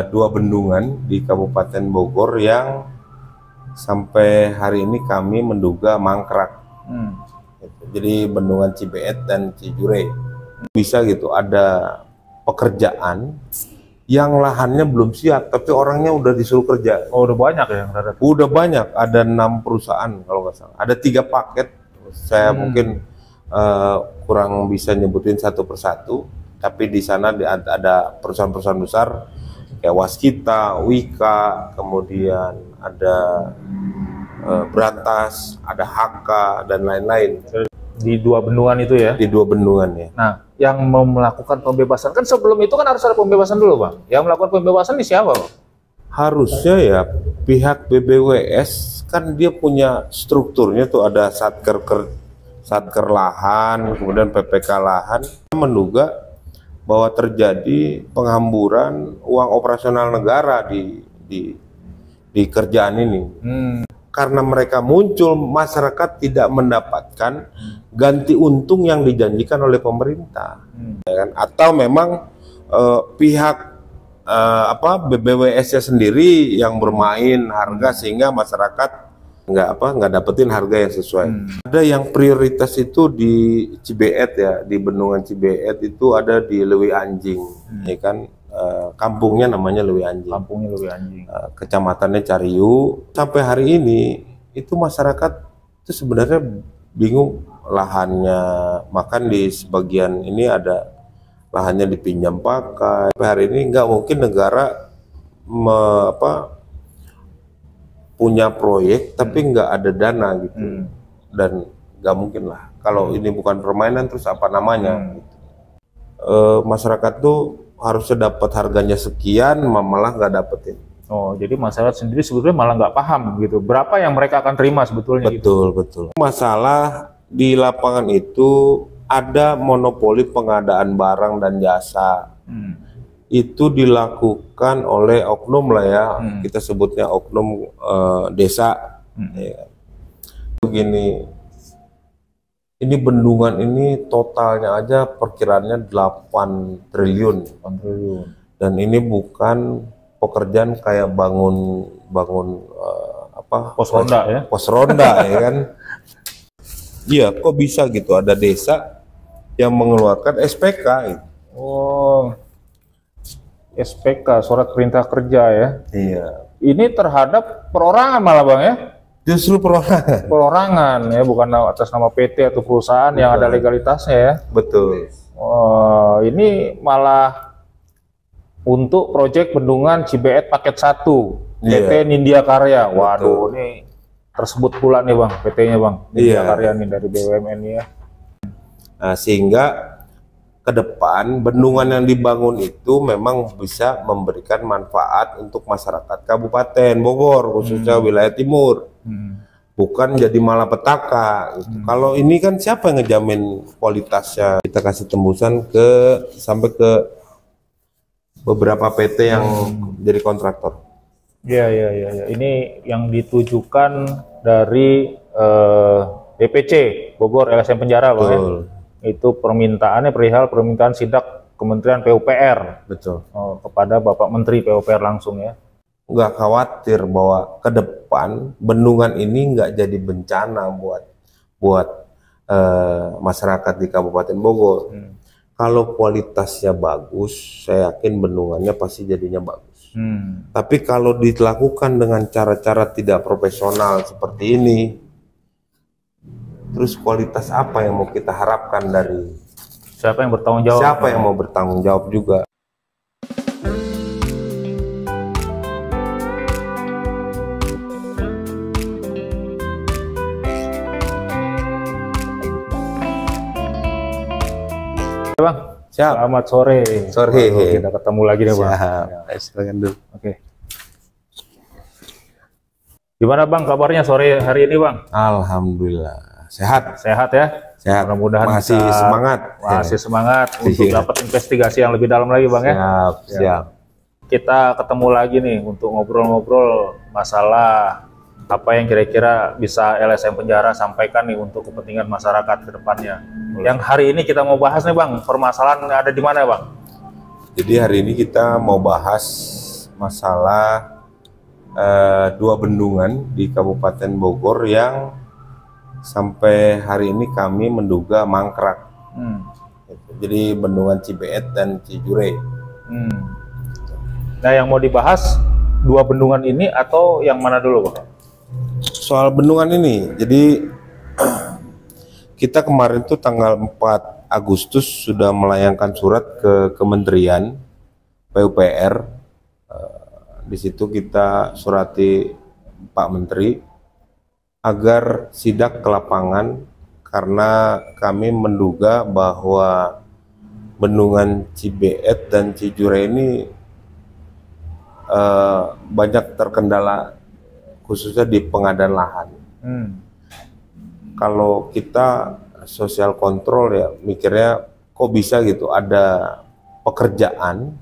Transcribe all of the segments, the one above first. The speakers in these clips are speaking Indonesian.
Dua bendungan di Kabupaten Bogor yang sampai hari ini kami menduga mangkrak. Jadi bendungan Cibeet dan Cijure. Bisa gitu, ada pekerjaan yang lahannya belum siap, tapi orangnya udah disuruh kerja. Oh, udah banyak ya yang ada? Udah banyak, ada 6 perusahaan kalau nggak salah. Ada 3 paket, saya mungkin kurang bisa nyebutin satu persatu, tapi di sana ada perusahaan-perusahaan besar kayak Waskita, Wika, kemudian ada Berantas, ada HK dan lain-lain. Di dua bendungan itu ya? Di dua bendungan ya. Nah, yang mau melakukan pembebasan, kan sebelum itu kan harus ada pembebasan dulu, Bang. Yang melakukan pembebasan di siapa, Bang? Harusnya ya pihak BBWS, kan dia punya strukturnya tuh, ada satker lahan, kemudian PPK lahan. Menduga bahwa terjadi penghamburan uang operasional negara di kerjaan ini. Karena mereka muncul, masyarakat tidak mendapatkan ganti untung yang dijanjikan oleh pemerintah, ya kan? Atau memang pihak BBWS-nya sendiri yang bermain harga sehingga masyarakat nggak dapetin harga yang sesuai. Ada yang prioritas itu di Cibeet ya, di bendungan Cibeet itu ada di Lewi Anjing, ya kan, kampungnya namanya Lewi Anjing. Kampungnya Lewi Anjing. Kecamatannya Cariu. Sampai hari ini itu masyarakat itu sebenarnya bingung lahannya, makan di sebagian ini ada lahannya dipinjam pakai. Sampai hari ini nggak mungkin negara punya proyek tapi nggak ada dana gitu, dan nggak mungkin lah kalau ini bukan permainan, terus apa namanya gitu. Masyarakat tuh harusnya dapat harganya sekian, malah nggak dapetin. Oh, jadi masyarakat sendiri sebetulnya malah nggak paham gitu berapa yang mereka akan terima sebetulnya. Betul. Masalah di lapangan itu ada monopoli pengadaan barang dan jasa. Itu dilakukan oleh oknum lah ya, kita sebutnya oknum desa. Ya. Begini, ini bendungan ini totalnya aja perkiraannya 8 triliun. Dan ini bukan pekerjaan kayak bangun pos ronda ya? Pos ronda ya kan. Iya, kok bisa gitu ada desa yang mengeluarkan SPK gitu. Oh, SPK, surat perintah kerja ya? Iya. Ini terhadap perorangan malah, Bang ya? Justru perorangan. Perorangan ya, bukan atas nama PT atau perusahaan yang ada legalitasnya ya? Betul. Oh, ini malah untuk proyek bendungan Cibeet paket 1 PT Nindya Karya. Waduh, ini tersebut pula nih Bang, PT-nya Bang, Nindya Karya nih dari BUMN ya. Nah, sehingga ke depan bendungan yang dibangun itu memang bisa memberikan manfaat untuk masyarakat Kabupaten Bogor, khususnya wilayah timur. Bukan jadi malapetaka gitu. Kalau ini kan siapa yang ngejamin kualitasnya? Kita kasih tembusan sampai ke beberapa PT yang jadi kontraktor. Iya. Ini yang ditujukan dari DPC Bogor LSM Penjara, Bang ya? Itu perihal permintaan sidak Kementerian PUPR. Betul. Kepada Bapak Menteri PUPR langsung ya. Nggak khawatir bahwa ke depan bendungan ini nggak jadi bencana buat masyarakat di Kabupaten Bogor. Kalau kualitasnya bagus, saya yakin bendungannya pasti jadinya bagus. Tapi kalau dilakukan dengan cara-cara tidak profesional seperti ini, terus kualitas apa yang mau kita harapkan dari siapa yang bertanggung jawab? Siapa yang mau bertanggung jawab juga? Bang, siap. Selamat sore. Sore. Kita ketemu lagi nih Bang. Silakan dulu. Oke. Gimana Bang kabarnya sore hari ini Bang? Alhamdulillah. Sehat. Sehat ya? Sehat. Mudah-mudahan masih semangat. Masih semangat untuk dapat investigasi yang lebih dalam lagi Bang ya? Siap. Kita ketemu lagi nih untuk ngobrol-ngobrol masalah apa yang kira-kira bisa LSM Penjara sampaikan nih untuk kepentingan masyarakat ke depannya. Yang hari ini kita mau bahas nih Bang, permasalahan ada di mana Bang? Jadi hari ini kita mau bahas masalah dua bendungan di Kabupaten Bogor yang sampai hari ini kami menduga mangkrak. Jadi bendungan Cibeet dan Cijure. Nah, yang mau dibahas dua bendungan ini atau yang mana dulu, Bang? Soal bendungan ini, jadi kita kemarin tuh tanggal 4 Agustus sudah melayangkan surat ke Kementerian PUPR. Di situ kita surati Pak Menteri agar sidak ke lapangan karena kami menduga bahwa bendungan Cibeet dan Cijure ini banyak terkendala khususnya di pengadaan lahan. Kalau kita sosial kontrol ya mikirnya kok bisa gitu ada pekerjaan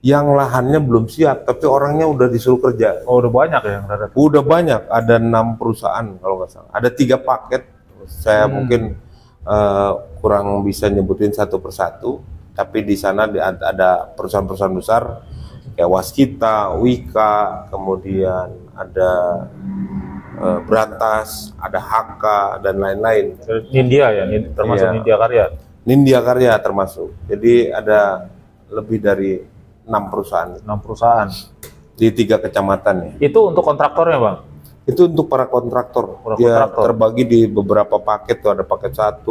yang lahannya belum siap tapi orangnya udah disuruh kerja. Oh, udah banyak ya yang datang? Udah banyak, ada 6 perusahaan kalau nggak salah. Ada 3 paket. Saya mungkin kurang bisa nyebutin satu persatu, tapi di sana ada perusahaan-perusahaan besar kayak Waskita, Wika, kemudian ada Berantas, ada HK dan lain-lain. Nindya ya, termasuk Nindya Karya. Nindya Karya termasuk. Jadi ada lebih dari 6 perusahaan. 6 perusahaan Di 3 kecamatan ya. Itu untuk kontraktornya, Bang? Itu untuk para kontraktor. Dia terbagi di beberapa paket tuh, ada paket 1,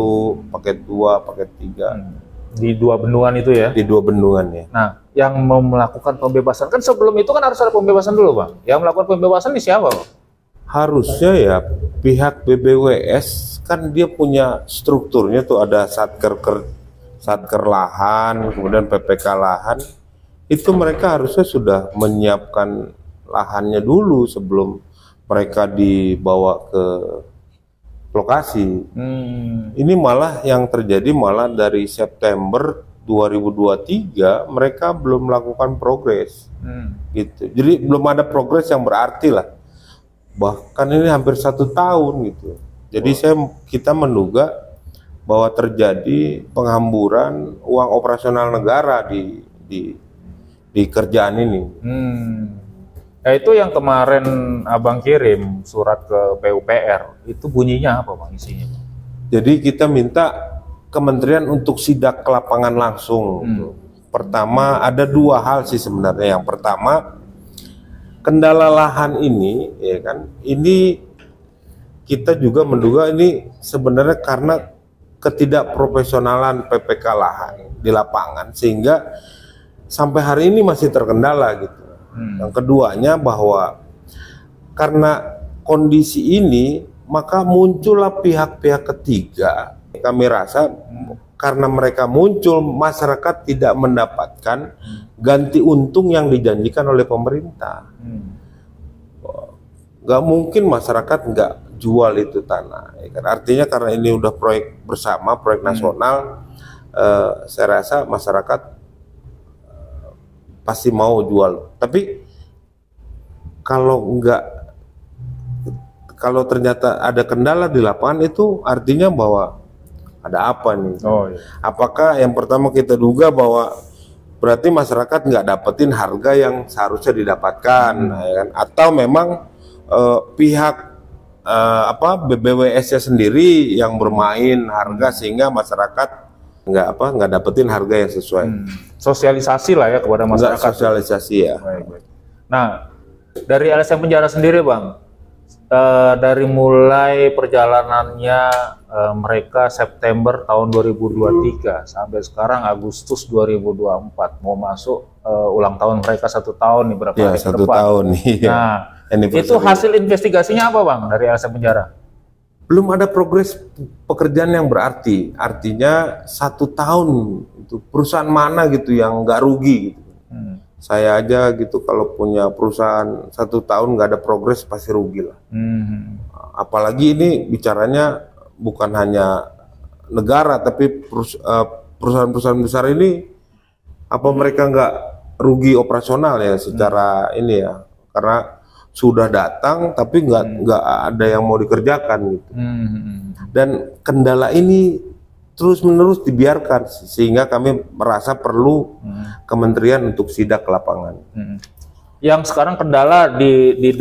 paket 2, paket 3. Di 2 bendungan itu ya? Di 2 bendungan ya. Nah, yang mau melakukan pembebasan kan sebelum itu kan harus ada pembebasan dulu, Bang. Yang melakukan pembebasan ini siapa, Bang? Harusnya ya pihak BBWS kan dia punya strukturnya tuh, ada satker lahan, kemudian PPK lahan. Itu mereka harusnya sudah menyiapkan lahannya dulu sebelum mereka dibawa ke lokasi. Ini malah yang terjadi malah dari September 2023 mereka belum melakukan progres. Gitu. Jadi belum ada progres yang berarti lah. Bahkan ini hampir 1 tahun gitu. Jadi kita menduga bahwa terjadi penghamburan uang operasional negara di kerjaan ini. Nah, itu yang kemarin Abang kirim surat ke PUPR, itu bunyinya apa, Bang, isinya? Jadi kita minta kementerian untuk sidak ke lapangan langsung. Pertama ada 2 hal sih sebenarnya. Yang pertama, kendala lahan ini ya kan, ini kita juga menduga ini sebenarnya karena ketidakprofesionalan PPK lahan di lapangan sehingga sampai hari ini masih terkendala gitu. Yang keduanya bahwa karena kondisi ini maka muncullah pihak-pihak ketiga. Kami rasa karena mereka muncul, masyarakat tidak mendapatkan ganti untung yang dijanjikan oleh pemerintah. Gak mungkin masyarakat nggak jual itu tanah, ya kan? Artinya karena ini udah proyek bersama, proyek nasional, saya rasa masyarakat pasti mau jual. Tapi kalau ternyata ada kendala di lapangan, itu artinya bahwa ada apa nih? Apakah yang pertama kita duga bahwa berarti masyarakat nggak dapetin harga yang seharusnya didapatkan, ya kan? Atau memang pihak BBWS-nya sendiri yang bermain harga sehingga masyarakat nggak dapetin harga yang sesuai. Sosialisasi lah ya kepada masyarakat. Nggak sosialisasi ya. Baik. Nah, dari LSM Penjara sendiri, Bang, dari mulai perjalanannya mereka September tahun 2023 sampai sekarang Agustus 2024 mau masuk ulang tahun mereka 1 tahun nih, berapa hari ke depan. 1 tahun nih. Nah, itu hasil investigasinya apa, Bang, dari LSM Penjara? Belum ada progres pekerjaan yang berarti. Artinya 1 tahun itu perusahaan mana gitu yang nggak rugi gitu. Saya aja gitu kalau punya perusahaan 1 tahun nggak ada progres pasti rugi lah. Apalagi ini bicaranya bukan hanya negara tapi perusahaan-perusahaan besar ini, apa mereka nggak rugi operasional ya secara ini ya, karena sudah datang tapi nggak ada yang mau dikerjakan gitu. Dan kendala ini terus-menerus dibiarkan sehingga kami merasa perlu kementerian untuk sidak ke lapangan. Yang sekarang kendala di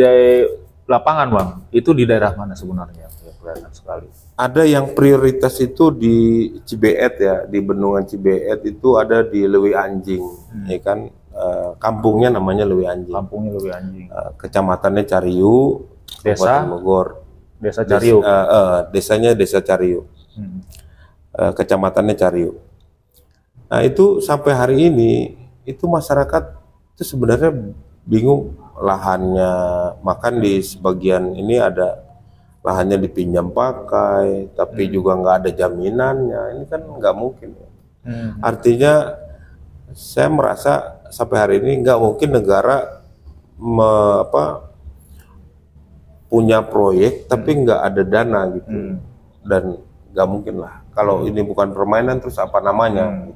lapangan bang, itu di daerah mana sebenarnya? Ya, kelihatan sekali. Ada yang prioritas itu di Cibeet ya, di Bendungan Cibeet itu ada di Lewi Anjing, ya kan, kampungnya namanya Lewi Anjing. Kampungnya Lewi Anjing. Kecamatannya Cariu, Desa Kabupaten Bogor. Desa Cariu. Desanya Desa Cariu. Kecamatannya Cariu. Nah itu sampai hari ini itu masyarakat itu sebenarnya bingung lahannya, makan di sebagian ini ada lahannya dipinjam pakai, tapi juga nggak ada jaminannya. Ini kan nggak mungkin. Artinya saya merasa sampai hari ini nggak mungkin negara punya proyek tapi nggak ada dana gitu, dan nggak mungkin lah kalau ini bukan permainan terus apa namanya.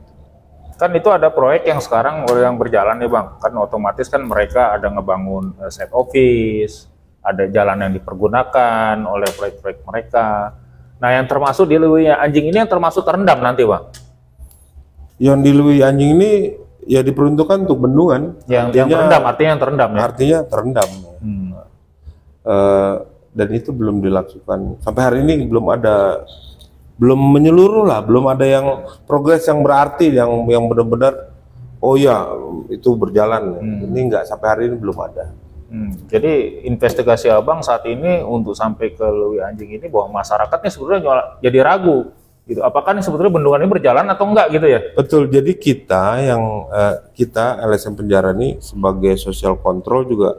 Kan itu ada proyek yang sekarang yang berjalan nih bang, kan otomatis kan mereka ada ngebangun site office, ada jalan yang dipergunakan oleh proyek-proyek mereka. Nah yang termasuk di Lewi Anjing ini yang termasuk terendam nanti bang? Yang di Lewi Anjing ini ya diperuntukkan untuk bendungan. Yang terendam, artinya yang terendam ya? Artinya terendam. Dan itu belum dilakukan. Sampai hari ini belum menyeluruh lah, belum ada yang progres yang berarti yang benar-benar oh ya itu berjalan. Ini nggak, sampai hari ini belum ada. Jadi investigasi abang saat ini untuk sampai ke Lewi Anjing ini bahwa masyarakatnya sebenarnya jadi ragu gitu, apakah ini sebetulnya bendungan ini berjalan atau enggak gitu ya? Betul. Jadi kita LSM Penjara ini sebagai social control juga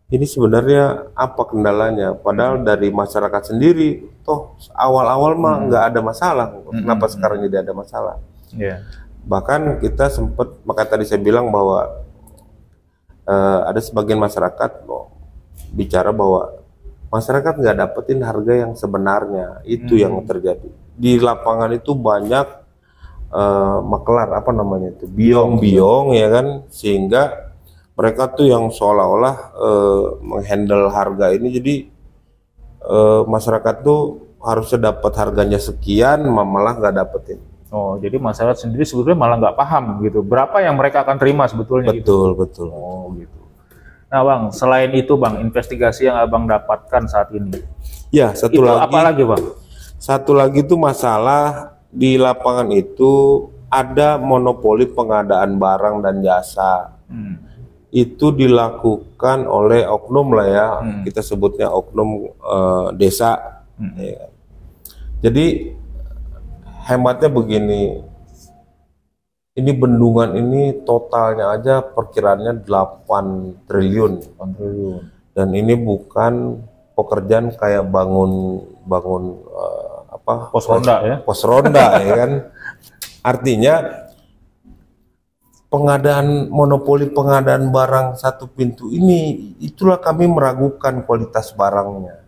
ini sebenarnya apa kendalanya? Padahal dari masyarakat sendiri, toh awal-awal mah nggak ada masalah. Kenapa sekarang jadi ada masalah? Bahkan kita sempat, maka tadi saya bilang bahwa ada sebagian masyarakat bicara bahwa masyarakat nggak dapetin harga yang sebenarnya. Itu yang terjadi. Di lapangan itu banyak makelar, apa namanya itu, biong-biong ya kan, sehingga mereka tuh yang seolah-olah menghandle harga ini, jadi masyarakat tuh harusnya dapat harganya sekian, malah nggak dapetin. Oh, jadi masyarakat sendiri sebetulnya malah nggak paham gitu, berapa yang mereka akan terima sebetulnya. Betul, gitu. Betul. Oh gitu. Nah bang, selain itu bang, investigasi yang abang dapatkan saat ini. Ya, satu lagi. Apa lagi bang? Satu lagi itu masalah di lapangan itu ada monopoli pengadaan barang dan jasa. Itu dilakukan oleh oknum lah ya, kita sebutnya oknum desa. Ya. Jadi hematnya begini, ini bendungan ini totalnya aja perkiraannya 8 triliun. Dan ini bukan pekerjaan kayak bangun pos ronda ya? Pos ronda ya kan. Artinya monopoli pengadaan barang satu pintu ini, itulah kami meragukan kualitas barangnya.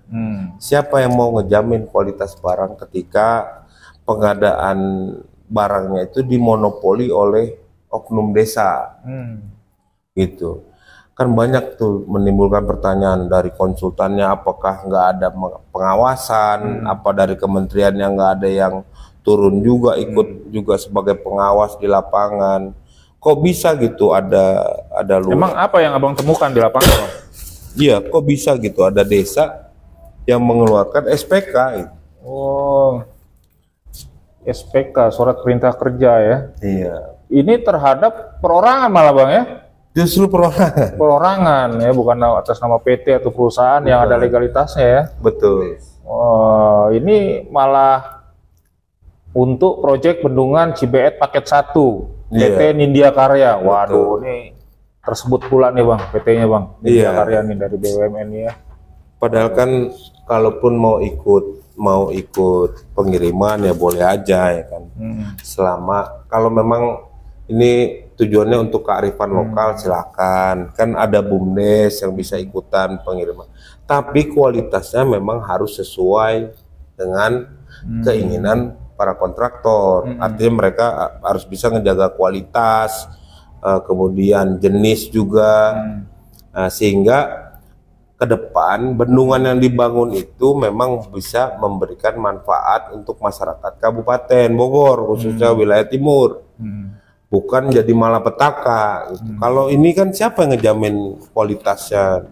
Siapa yang mau ngejamin kualitas barang ketika pengadaan barangnya itu dimonopoli oleh oknum desa? Gitu kan, banyak tuh menimbulkan pertanyaan dari konsultannya, apakah nggak ada pengawasan, apa dari kementerian yang nggak ada yang turun juga ikut juga sebagai pengawas di lapangan. Kok bisa gitu ada luar. Emang apa yang abang temukan di lapangan? Iya, kok bisa gitu ada desa yang mengeluarkan SPK gitu. Oh, SPK, surat perintah kerja ya? Iya. Ini terhadap perorangan malah bang ya? Justru perorangan. Perorangan ya, bukan atas nama PT atau perusahaan yang ada legalitasnya ya? Betul. Oh, ini malah untuk proyek bendungan Cibeet paket 1. PT Nindya Karya. Waduh, ini tersebut pula nih bang, PT-nya bang, Nindya Karya nih dari BUMN ya. Padahal kan kalaupun mau ikut pengiriman ya boleh aja ya kan. Selama kalau memang ini tujuannya untuk kearifan lokal silakan. Kan ada BUMDes yang bisa ikutan pengiriman. Tapi kualitasnya memang harus sesuai dengan keinginan para kontraktor. Artinya mereka harus bisa ngejaga kualitas, kemudian jenis juga, sehingga ke depan bendungan yang dibangun itu memang bisa memberikan manfaat untuk masyarakat Kabupaten Bogor, khususnya wilayah timur. bukan jadi malapetaka gitu. Kalau ini kan siapa yang ngejamin kualitasnya,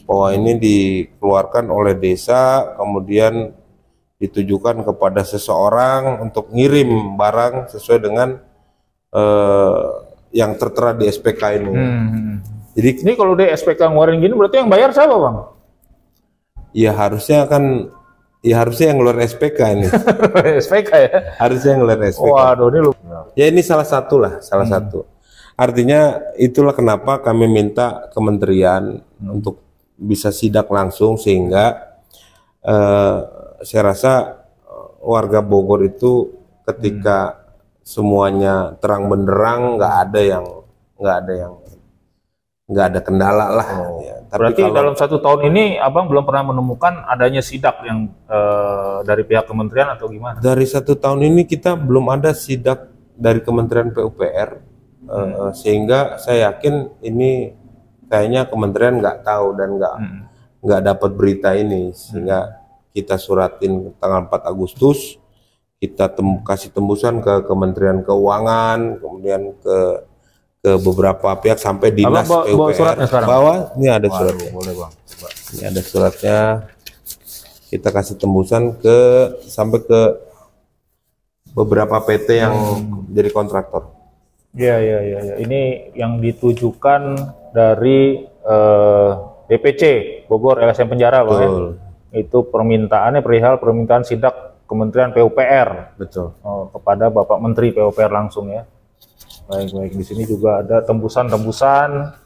bahwa ini dikeluarkan oleh desa kemudian ditujukan kepada seseorang untuk ngirim barang sesuai dengan yang tertera di SPK ini. Jadi Ini kalau di SPK ngeluarin gini berarti yang bayar siapa bang? ya harusnya yang ngeluarin SPK ini. SPK ya? Harusnya yang ngeluarin SPK. Waduh, ini lu. Ya ini salah satu lah, salah satu. Artinya itulah kenapa kami minta kementerian untuk bisa sidak langsung, sehingga saya rasa warga Bogor itu ketika semuanya terang benderang, nggak ada kendala lah. Ya. Tapi Berarti kalau dalam 1 tahun ini abang belum pernah menemukan adanya sidak yang dari pihak kementerian atau gimana? dari 1 tahun ini kita belum ada sidak dari Kementerian PUPR, sehingga saya yakin ini kayaknya kementerian nggak tahu dan nggak dapat berita ini, sehingga kita suratin tanggal 4 Agustus, kita kasih tembusan ke Kementerian Keuangan, kemudian ke beberapa pihak sampai dinas bawa PUPR. suratnya sekarang? Bawa, ini ada suratnya. Boleh bang. Coba. Ini ada suratnya. Kita kasih tembusan sampai ke beberapa PT yang jadi kontraktor. Iya. Ini yang ditujukan dari DPC Bogor LSM Penjara bang. Ya? Itu permintaan sidak Kementerian PUPR. Betul. Kepada Bapak Menteri PUPR langsung ya. Baik. Di sini juga ada tembusan-tembusan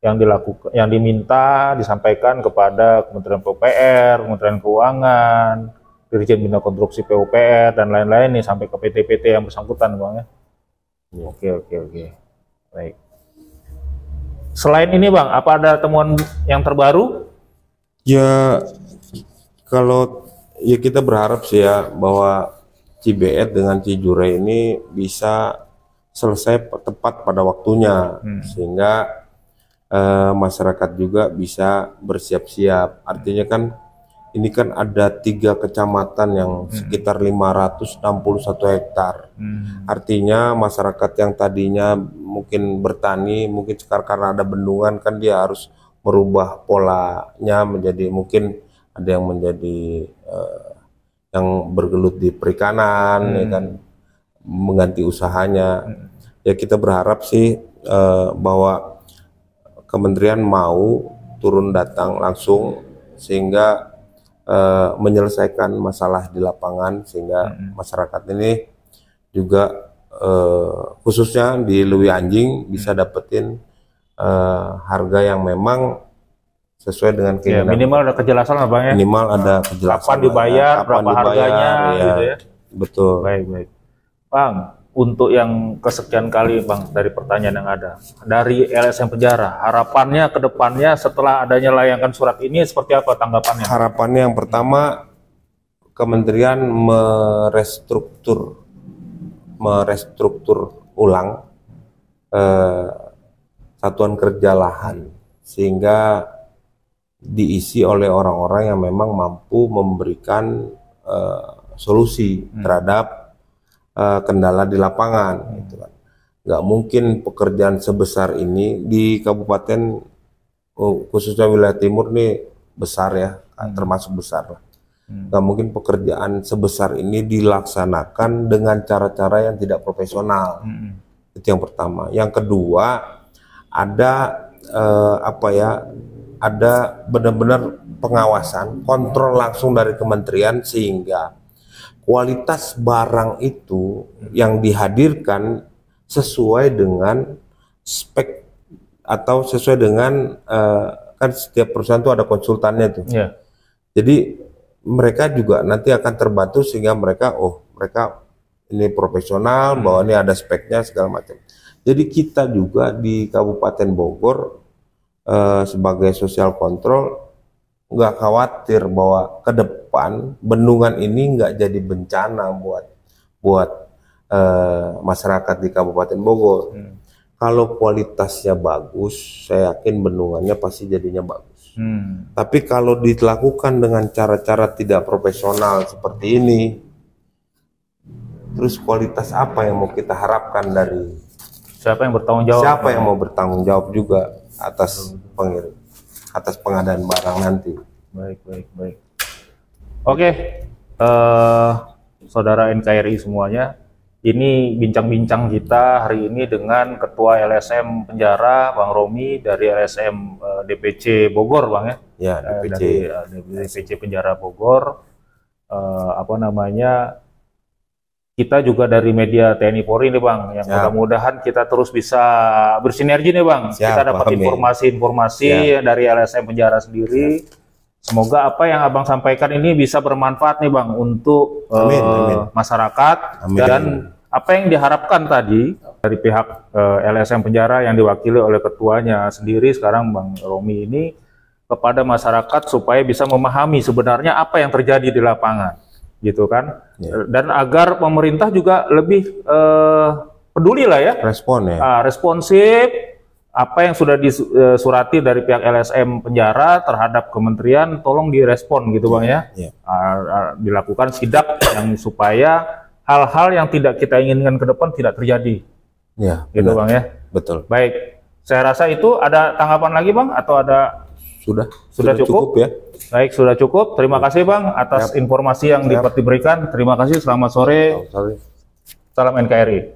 yang diminta disampaikan kepada Kementerian PUPR, Kementerian Keuangan, Dirjen Bina Konstruksi PUPR dan lain-lain nih, sampai ke PT-PT yang bersangkutan bang ya. Oke. Baik. Selain ini bang, apa ada temuan yang terbaru? Ya, kalau ya kita berharap sih ya bahwa Cibeet dengan Cijure ini bisa selesai tepat pada waktunya, sehingga masyarakat juga bisa bersiap-siap. Artinya kan ini kan ada 3 kecamatan yang sekitar 561 hektar. Artinya masyarakat yang tadinya mungkin bertani, mungkin sekarang karena ada bendungan kan dia harus merubah polanya menjadi, mungkin ada yang menjadi yang bergelut di perikanan, ya kan, mengganti usahanya. Ya kita berharap sih bahwa kementerian mau turun datang langsung, sehingga menyelesaikan masalah di lapangan, sehingga masyarakat ini juga khususnya di Lewi Anjing bisa dapetin harga yang memang sesuai dengan keinginan. Minimal ada kejelasan lah bang ya. Minimal ada kejelasan. Kapan dibayar, berapa harganya, ya, gitu ya. Betul. Baik. Bang, untuk yang kesekian kali bang dari pertanyaan yang ada dari LSM Penjara, harapannya ke depannya setelah adanya layangan surat ini seperti apa tanggapannya? Harapannya yang pertama, kementerian merestruktur ulang satuan kerja lahan, sehingga diisi oleh orang-orang yang memang mampu memberikan solusi terhadap kendala di lapangan, gitu kan. Nggak mungkin pekerjaan sebesar ini di kabupaten, khususnya wilayah timur nih besar ya, termasuk besar lah. Nggak mungkin pekerjaan sebesar ini dilaksanakan dengan cara-cara yang tidak profesional. Itu yang pertama. Yang kedua, ada ada benar-benar pengawasan, kontrol langsung dari kementerian, sehingga kualitas barang itu yang dihadirkan sesuai dengan spek atau sesuai dengan kan setiap perusahaan itu ada konsultannya tuh. Jadi mereka juga nanti akan terbantu, sehingga mereka ini profesional, bahwa ini ada speknya segala macam. Jadi kita juga di Kabupaten Bogor sebagai social control nggak khawatir bahwa ke depan bendungan ini nggak jadi bencana buat masyarakat di Kabupaten Bogor. Kalau kualitasnya bagus, saya yakin bendungannya pasti jadinya bagus. Tapi kalau dilakukan dengan cara-cara tidak profesional seperti ini, terus kualitas apa yang mau kita harapkan dari Siapa yang bertanggung jawab? Siapa yang mau bertanggung jawab juga atas atas pengadaan barang nanti. Baik, baik, baik. Oke, saudara NKRI semuanya, ini bincang-bincang kita hari ini dengan Ketua LSM Penjara, Bang Romi dari LSM DPC Bogor, Bang ya? Ya, DPC. Dari DPC Penjara Bogor. Kita juga dari media TNI Polri nih Bang, yang mudah-mudahan kita terus bisa bersinergi nih Bang. Kita dapat informasi-informasi dari LSM Penjara sendiri. Semoga apa yang Abang sampaikan ini bisa bermanfaat nih Bang untuk masyarakat. Dan apa yang diharapkan tadi dari pihak LSM Penjara yang diwakili oleh ketuanya sendiri sekarang Bang Romi ini kepada masyarakat supaya bisa memahami sebenarnya apa yang terjadi di lapangan. Gitu kan, dan agar pemerintah juga lebih peduli lah ya, responsif apa yang sudah disurati dari pihak LSM Penjara terhadap kementerian, tolong direspon gitu Bang ya, dilakukan sidak yang supaya hal-hal yang tidak kita inginkan ke depan tidak terjadi, gitu Bang ya. Betul. Baik, saya rasa itu ada tanggapan lagi Bang atau ada? Sudah cukup ya. Baik, sudah cukup. Terima kasih Bang atas informasi yang diberikan. Terima kasih. Selamat sore. Salam NKRI.